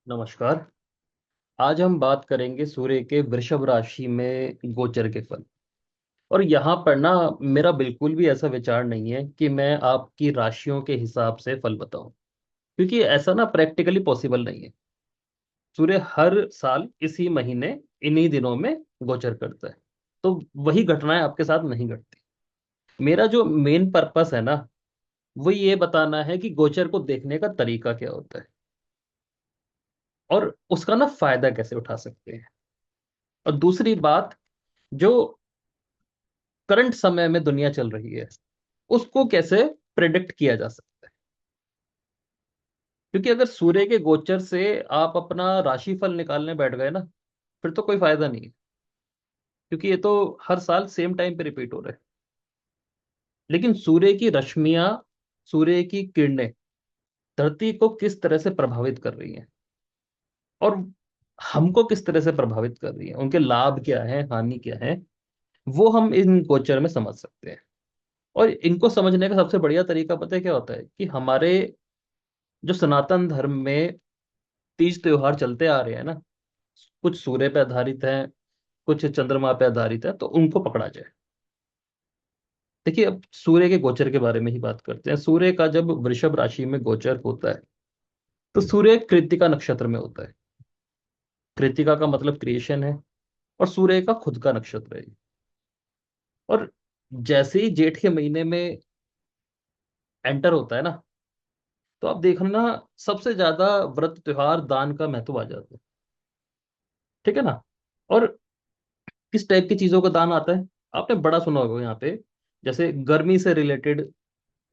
नमस्कार। आज हम बात करेंगे सूर्य के वृषभ राशि में गोचर के फल। और यहाँ पर ना, मेरा बिल्कुल भी ऐसा विचार नहीं है कि मैं आपकी राशियों के हिसाब से फल बताऊं, क्योंकि ऐसा ना प्रैक्टिकली पॉसिबल नहीं है। सूर्य हर साल इसी महीने इन्हीं दिनों में गोचर करता है, तो वही घटनाएं आपके साथ नहीं घटती। मेरा जो मेन पर्पस है ना, वो ये बताना है कि गोचर को देखने का तरीका क्या होता है और उसका ना फायदा कैसे उठा सकते हैं। और दूसरी बात, जो करंट समय में दुनिया चल रही है, उसको कैसे प्रिडिक्ट किया जा सकता है। क्योंकि अगर सूर्य के गोचर से आप अपना राशिफल निकालने बैठ गए ना, फिर तो कोई फायदा नहीं है, क्योंकि ये तो हर साल सेम टाइम पे रिपीट हो रहा है। लेकिन सूर्य की रश्मियां, सूर्य की किरणें धरती को किस तरह से प्रभावित कर रही हैं और हमको किस तरह से प्रभावित कर रही है, उनके लाभ क्या है, हानि क्या है, वो हम इन गोचर में समझ सकते हैं। और इनको समझने का सबसे बढ़िया तरीका पता है क्या होता है, कि हमारे जो सनातन धर्म में तीज त्योहार चलते आ रहे हैं ना, कुछ सूर्य पे आधारित हैं, कुछ चंद्रमा पे आधारित है, तो उनको पकड़ा जाए। देखिए, अब सूर्य के गोचर के बारे में ही बात करते हैं। सूर्य का जब वृषभ राशि में गोचर होता है, तो सूर्य कृत्तिका नक्षत्र में होता है। कृत्तिका का मतलब क्रिएशन है, और सूर्य का खुद का नक्षत्र है। और जैसे ही जेठ के महीने में एंटर होता है ना, तो आप देखना, सबसे ज्यादा व्रत त्योहार दान का महत्व आ जाता है। ठीक है ना। और किस टाइप की चीजों का दान आता है, आपने बड़ा सुना होगा यहाँ पे। जैसे गर्मी से रिलेटेड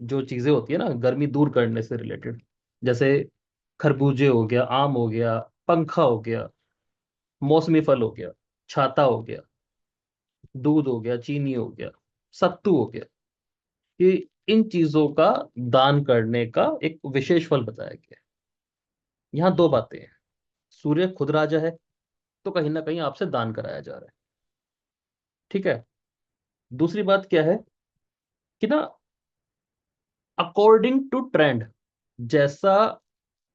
जो चीजें होती है ना, गर्मी दूर करने से रिलेटेड, जैसे खरबूजे हो गया, आम हो गया, पंखा हो गया, मौसमी फल हो गया, छाता हो गया, दूध हो गया, चीनी हो गया, सत्तू हो गया। ये इन चीजों का दान करने का एक विशेष फल बताया गया है। यहाँ दो बातें हैं। सूर्य खुद राजा है, तो कहीं ना कहीं आपसे दान कराया जा रहा है। ठीक है। दूसरी बात क्या है, कि ना, अकॉर्डिंग टू ट्रेंड, जैसा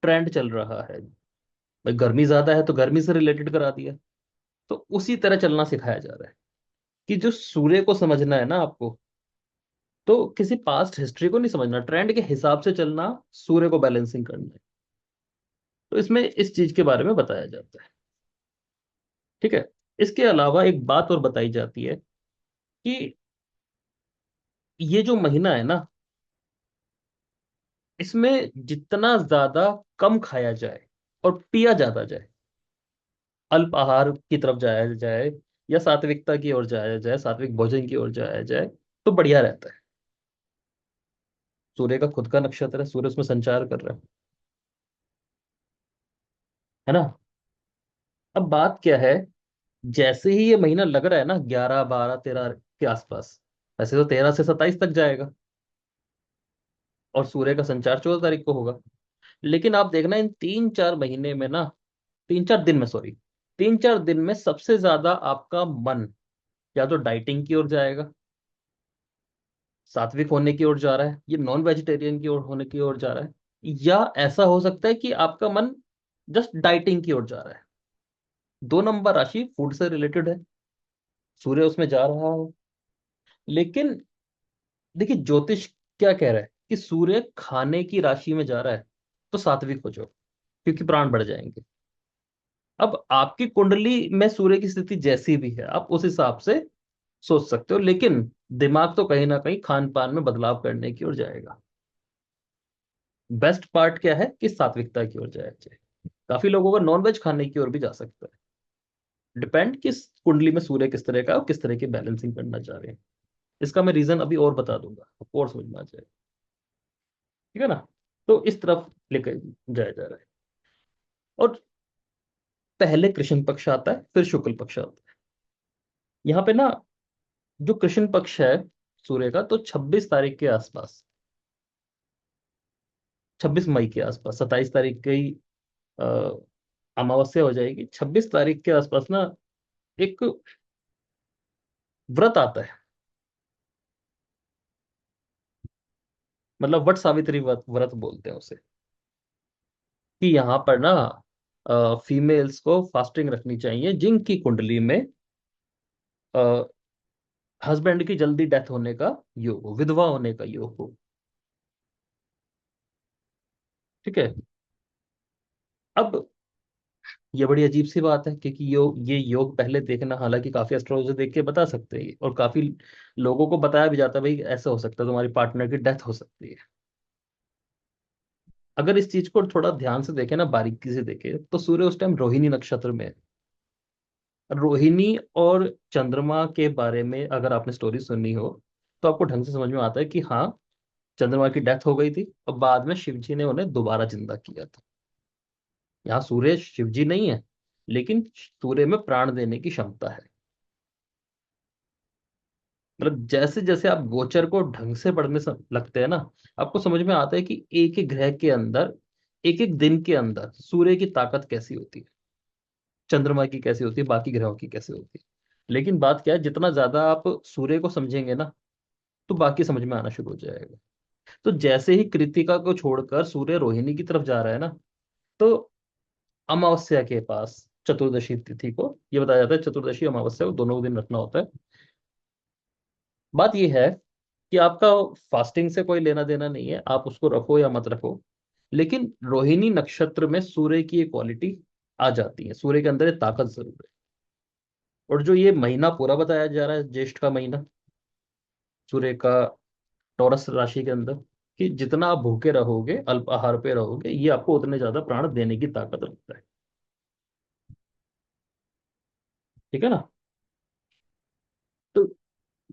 ट्रेंड चल रहा है, भाई गर्मी ज्यादा है तो गर्मी से रिलेटेड करा दिया, तो उसी तरह चलना सिखाया जा रहा है। कि जो सूर्य को समझना है ना आपको, तो किसी पास्ट हिस्ट्री को नहीं समझना, ट्रेंड के हिसाब से चलना, सूर्य को बैलेंसिंग करना है। तो इसमें इस चीज के बारे में बताया जाता है। ठीक है। इसके अलावा एक बात और बताई जाती है, कि ये जो महीना है ना, इसमें जितना ज्यादा कम खाया जाए और पिया ज्यादा जाए, अल्प आहार की तरफ जाया जाए, या सात्विकता की ओर जाया जाए, सात्विक भोजन की ओर जाया जाए, तो बढ़िया रहता है। सूर्य का खुद का नक्षत्र है, सूर्य उसमें संचार कर रहा है ना। अब बात क्या है, जैसे ही ये महीना लग रहा है ना, 11 12 13 के आसपास, वैसे तो 13 से 27 तक जाएगा, और सूर्य का संचार 14 तारीख को होगा। लेकिन आप देखना, इन 3 4 महीने में ना, 3 4 दिन में, सॉरी, 3 4 दिन में सबसे ज्यादा आपका मन या तो डाइटिंग की ओर जाएगा, सात्विक होने की ओर जा रहा है, ये नॉन वेजिटेरियन की ओर होने की ओर जा रहा है, या ऐसा हो सकता है कि आपका मन जस्ट डाइटिंग की ओर जा रहा है। 2 नंबर राशि फूड से रिलेटेड है, सूर्य उसमें जा रहा है। लेकिन देखिए, ज्योतिष क्या कह रहा है, कि सूर्य खाने की राशि में जा रहा है, तो सात्विक हो जाओ, क्योंकि प्राण बढ़ जाएंगे। अब आपकी कुंडली में सूर्य की स्थिति जैसी भी है, आप उस हिसाब से सोच सकते हो, लेकिन दिमाग तो कहीं ना कहीं खान पान में बदलाव करने की ओर जाएगा। बेस्ट पार्ट क्या है, कि सात्विकता की ओर जाया जाए। काफी लोगों का नॉन वेज खाने की ओर भी जा सकता है। डिपेंड किस कुंडली में सूर्य किस तरह का है और किस तरह की बैलेंसिंग करना चाह रहे हैं। इसका मैं रीजन अभी और बता दूंगा, आपको और समझ में आ जाए। ठीक है ना। तो इस तरफ लेकर जाया जा रहा है। और पहले कृष्ण पक्ष आता है, फिर शुक्ल पक्ष आता है। यहाँ पे ना, जो कृष्ण पक्ष है सूर्य का, तो 26 तारीख के आसपास, 26 मई के आसपास, 27 तारीख की अ, अमावस्या हो जाएगी, 26 तारीख के आसपास ना, एक व्रत आता है। मतलब वट सावित्री व्रत व्रत बोलते हैं उसे। कि यहाँ पर ना, फीमेल्स को फास्टिंग रखनी चाहिए जिनकी कुंडली में हस्बैंड की जल्दी डेथ होने का योग हो, विधवा होने का योग हो। ठीक है। अब ये बड़ी अजीब सी बात है, क्योंकि ये योग पहले देखना, हालांकि काफी एस्ट्रोलॉजर देख के बता सकते हैं और काफी लोगों को बताया भी जाता है, भाई ऐसा हो सकता है तुम्हारी पार्टनर की डेथ हो सकती है। अगर इस चीज को थोड़ा ध्यान से देखें ना, बारीकी से देखें, तो सूर्य उस टाइम रोहिणी नक्षत्र में है। रोहिणी और चंद्रमा के बारे में अगर आपने स्टोरी सुनी हो, तो आपको ढंग से समझ में आता है कि हाँ, चंद्रमा की डेथ हो गई थी और बाद में शिव जी ने उन्हें दोबारा जिंदा किया था। यहाँ सूर्य शिव जी नहीं है, लेकिन सूर्य में प्राण देने की क्षमता है। मतलब जैसे जैसे आप गोचर को ढंग से पढ़ने लगते हैं ना, आपको समझ में आता है कि एक एक ग्रह के अंदर, एक एक दिन के अंदर सूर्य की ताकत कैसी होती है, चंद्रमा की कैसी होती है, बाकी ग्रहों की कैसी होती है। लेकिन बात क्या है, जितना ज्यादा आप सूर्य को समझेंगे ना, तो बाकी समझ में आना शुरू हो जाएगा। तो जैसे ही कृतिका को छोड़कर सूर्य रोहिणी की तरफ जा रहा है ना, तो अमावस्या के पास, चतुर्दशी तिथि को ये बताया जाता है, चतुर्दशी अमावस्या को दोनों दिन रखना होता है। बात यह है कि आपका फास्टिंग से कोई लेना देना नहीं है, आप उसको रखो या मत रखो, लेकिन रोहिणी नक्षत्र में सूर्य की एक क्वालिटी आ जाती है, सूर्य के अंदर ये ताकत जरूर है। और जो ये महीना पूरा बताया जा रहा है, ज्येष्ठ का महीना, सूर्य का टॉरस राशि के अंदर, कि जितना आप भूखे रहोगे, अल्प आहार पे रहोगे, ये आपको उतने ज्यादा प्राण देने की ताकत रखता है। ठीक है ना। तो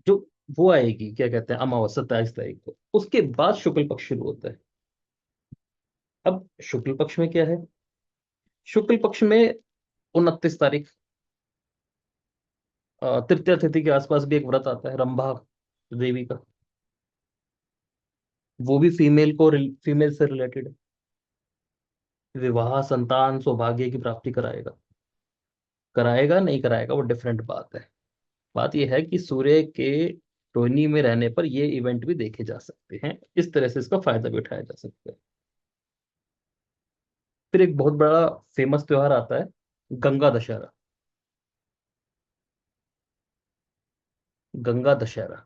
जो वो आएगी, क्या कहते हैं, अमावस्या 23 तारीख को, उसके बाद शुक्ल पक्ष शुरू होता है। अब शुक्ल पक्ष में क्या है, शुक्ल पक्ष में 29 तारीख, तृतीय तिथि के आसपास भी एक व्रत आता है, रंभा देवी का। वो भी फीमेल से रिलेटेड है। विवाह, संतान, सौभाग्य की प्राप्ति कराएगा। कराएगा नहीं कराएगा वो डिफरेंट बात है। बात यह है कि सूर्य के रोहिणी में रहने पर ये इवेंट भी देखे जा सकते हैं, इस तरह से इसका फायदा भी उठाया जा सकता है। फिर एक बहुत बड़ा फेमस त्योहार आता है, गंगा दशहरा। गंगा दशहरा।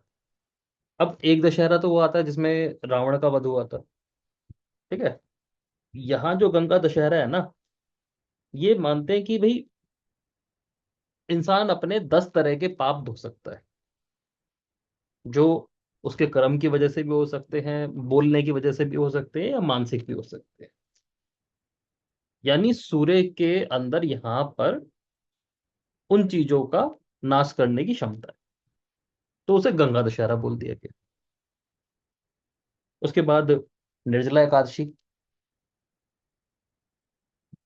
अब एक दशहरा तो वो आता है जिसमें रावण का वध हुआ था। ठीक है। यहाँ जो गंगा दशहरा है ना, ये मानते हैं कि भाई इंसान अपने 10 तरह के पाप धो सकता है, जो उसके कर्म की वजह से भी हो सकते हैं, बोलने की वजह से भी हो सकते हैं, या मानसिक भी हो सकते हैं। यानी सूर्य के अंदर यहाँ पर उन चीजों का नाश करने की क्षमता है, तो उसे गंगा दशहरा बोल दिया गया। उसके बाद निर्जला एकादशी,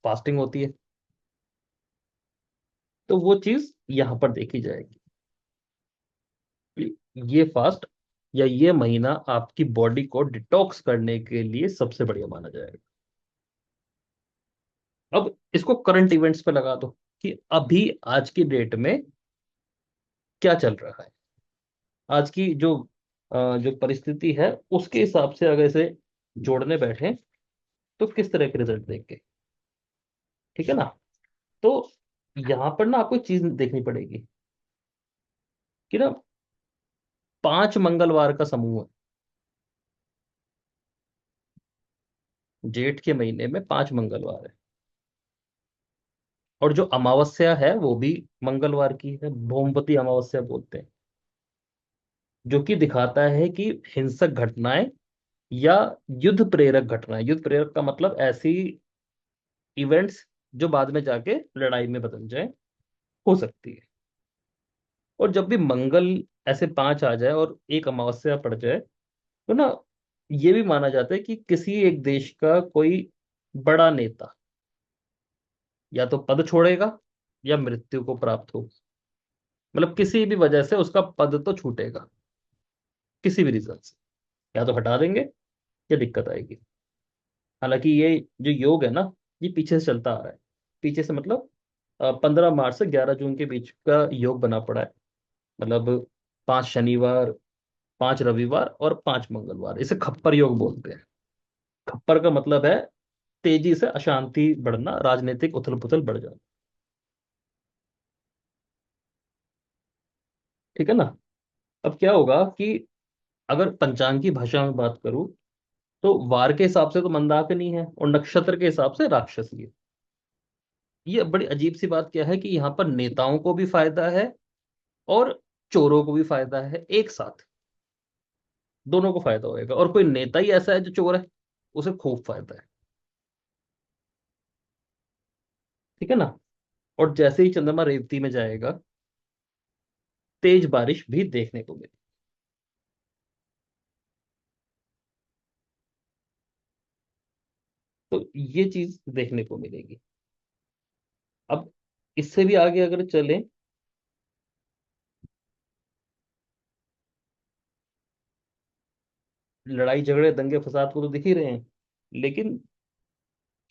फास्टिंग होती है, तो वो चीज यहाँ पर देखी जाएगी। ये फास्ट या ये महीना आपकी बॉडी को डिटॉक्स करने के लिए सबसे बढ़िया माना जाएगा। अब इसको करंट इवेंट्स पे लगा दो, कि अभी आज की डेट में क्या चल रहा है, आज की जो परिस्थिति है, उसके हिसाब से अगर इसे जोड़ने बैठे, तो किस तरह के रिजल्ट देंगे। ठीक है ना। तो यहाँ पर ना आपको एक चीज देखनी पड़ेगी, कि ना 5 मंगलवार का समूह है, जेठ के महीने में 5 मंगलवार है। और जो अमावस्या है वो भी मंगलवार की है, भोमपति अमावस्या बोलते हैं, जो कि दिखाता है कि हिंसक घटनाएं या युद्ध प्रेरक घटनाएं, युद्ध प्रेरक का मतलब ऐसी इवेंट्स जो बाद में जाके लड़ाई में बदल जाए, हो सकती है। और जब भी मंगल ऐसे 5 आ जाए और एक अमावस्या पड़ जाए, तो ना ये भी माना जाता है कि किसी एक देश का कोई बड़ा नेता या तो पद छोड़ेगा या मृत्यु को प्राप्त हो, मतलब किसी भी वजह से उसका पद तो छूटेगा, किसी भी रीजन से, या तो हटा देंगे या दिक्कत आएगी। हालांकि ये जो योग है ना, ये पीछे से चलता आ रहा है, पीछे से मतलब 15 मार्च से 11 जून के बीच का योग बना पड़ा है। मतलब 5 शनिवार, 5 रविवार और 5 मंगलवार, इसे खप्पर योग बोलते हैं। खप्पर का मतलब है तेजी से अशांति बढ़ना, राजनीतिक उथल पुथल बढ़ जाना। ठीक है ना। अब क्या होगा कि अगर पंचांग की भाषा में बात करूं, तो वार के हिसाब से तो मंदाकिनी है और नक्षत्र के हिसाब से राक्षसी है। ये बड़ी अजीब सी बात क्या है कि यहाँ पर नेताओं को भी फायदा है और चोरों को भी फायदा है एक साथ। दोनों को फायदा होएगा, और कोई नेता ही ऐसा है जो चोर है, उसे खूब फायदा है। ठीक है ना। और जैसे ही चंद्रमा रेवती में जाएगा, तेज बारिश भी देखने को मिली। तो ये चीज देखने को मिलेगी। अब इससे भी आगे अगर चलें, लड़ाई झगड़े दंगे फसाद को तो दिख ही रहे हैं, लेकिन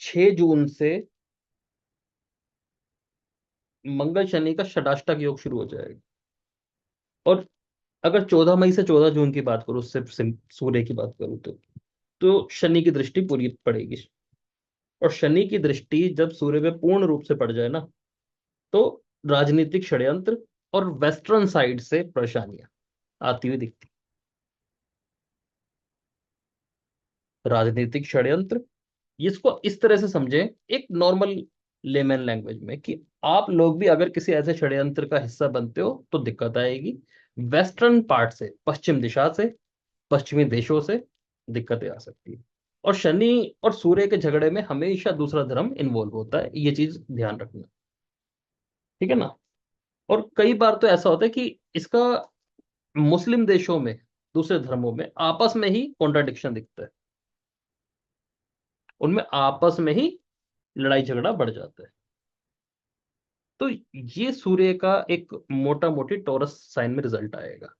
6 जून से मंगल शनि का षडाष्टक योग शुरू हो जाएगा। और अगर 14 मई से 14 जून की बात करूं, उससे सूर्य की बात करूं, तो शनि की दृष्टि पूरी पड़ेगी। और शनि की दृष्टि जब सूर्य पे पूर्ण रूप से पड़ जाए ना, तो राजनीतिक षड्यंत्र और वेस्टर्न साइड से परेशानियां आती हुई दिखती। राजनीतिक षड्यंत्र, इसको इस तरह से समझे, एक नॉर्मल लेमैन लैंग्वेज में, कि आप लोग भी अगर किसी ऐसे षड्यंत्र का हिस्सा बनते हो तो दिक्कत आएगी। वेस्टर्न पार्ट से, पश्चिम दिशा से, पश्चिमी देशों से दिक्कतें आ सकती है। और शनि और सूर्य के झगड़े में हमेशा दूसरा धर्म इन्वॉल्व होता है, ये चीज ध्यान रखना। ठीक है ना। और कई बार तो ऐसा होता है कि इसका मुस्लिम देशों में, दूसरे धर्मों में आपस में ही कॉन्ट्राडिक्शन दिखता है। उनमें आपस में ही लड़ाई झगड़ा बढ़ जाता है। तो ये सूर्य का एक मोटा मोटी टॉरस साइन में रिजल्ट आएगा।